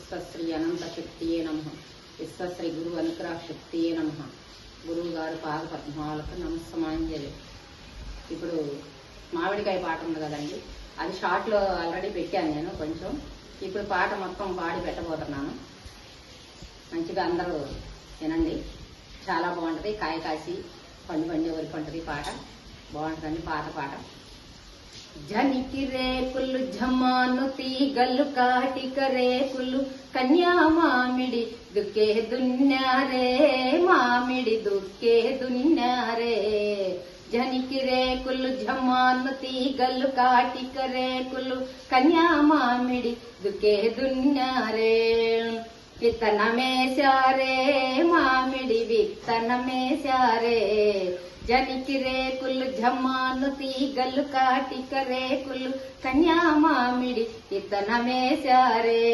విశ్వశ్రీ అనంత శక్తియే నమః. విశ్వశ్రీ గురు అనుగ్రహ శక్తియే నమః. గురువు గారు పాద పద్మాలకు నమస్సమాంజలి. ఇప్పుడు మామిడికాయ పాట ఉంది కదండి, అది షార్ట్లో ఆల్రెడీ పెట్టాను నేను కొంచెం. ఇప్పుడు పాట మొత్తం పాడి పెట్టబోతున్నాను. మంచిగా అందరూ వినండి, చాలా బాగుంటుంది. కాయ కాసి పండు పండి వరకు ఉంటుంది పాట, బాగుంటుందండి పాట. జనికి రేకులు జమాను తీగలు కాటిక రేకులు కన్యా మామిడి దుక్కే దున్యారే, మామిడి దుక్కే దున్యారే. జనికి రేకులు జమాను తీగలు కాటిక రేకులు కన్యా మామిడి దుక్కే దున్యారే. విత్తనమేశారే మామిడి విత్తనమేశారే. జనికి రేకులు జమాను తీగలు కాటిక రేకులు కన్యా మామిడి విత్తనమేశారే.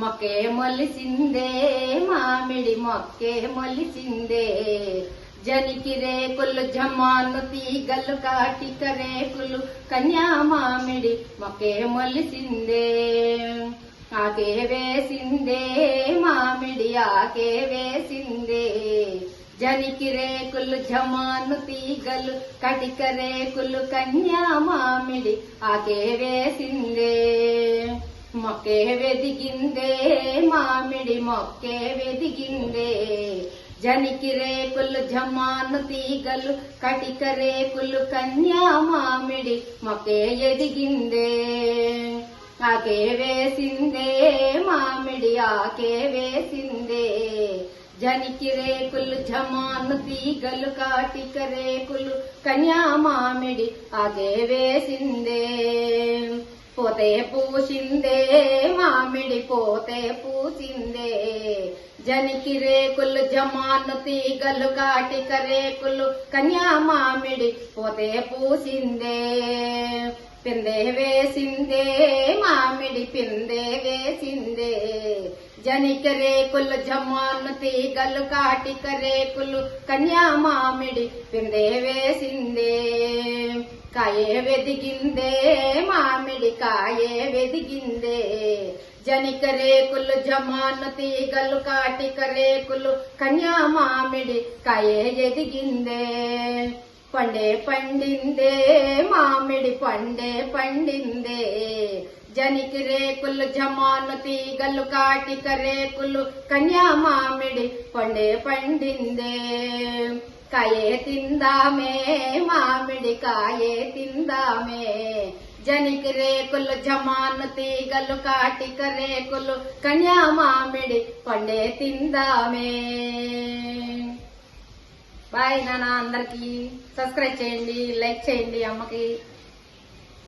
మొక్కే మొలిసిందే మామిడి మొక్కే మొలిసిందే. జనికి రేకులు జమాను తీగలు కాటిక రేకులు కన్యా మామిడి మొక్కే మొలిసిందే. ఆకే వేసిందే మామిడి ఆకే వేసిందే. జనికి రేకులు జమాను తీగలు కటిక రేకులు కన్యా మామిడి ఆకే వేసిందే. మొక్కే వెదిగిందే మామిడి మొక్కే వెదిగిందే. జనికి రేకులు జమాను తీగలు కటిక రేకులు కన్యా మామిడి మొక్కే ఎదిగిందే. ఆకే వేసిందే మామిడి ఆకే వేసిందే. జనికి రేకులు జమాను తీగలు కాటిక రేకులు కన్యా మామిడి ఆకే వేసిందే. పోతే పూసిందే మామిడి పోతే పూసిందే. జనికి రేకులు జమాను తీగలు కాటిక రేకులు కన్యా మామిడి పోతే పూసిందే. పిందే వేసిందే మామిడి పిందే వేసిందే. జనిక రేకులు జమాను తీగలు కాటిక రేకులు కన్యా మామిడి పిందే వేసిందే. కాయే వెదిగిందే మామిడి కాయే వెదిగిందే. జనిక రేకులు జమాను తీగలు కాటిక రేకులు కన్యా మామిడి కాయే ఎదిగిందే. పండే పండిందే మామిడి పండే పండిందే. జనికి రేకులు జమాను తీగలు కాటిక రేకులు కన్యా మామిడి పండే పండిందే. కాయే తిందామే మామిడి కాయే తిందామే. జనికి రేకులు జమాను తీగలు కాటిక రేకులు కన్యా మామిడి పండే తిందామే. బాయ్ నాన్న, అందరికి సబ్స్క్రైబ్ చేయండి, లైక్ చేయండి, అమ్మకి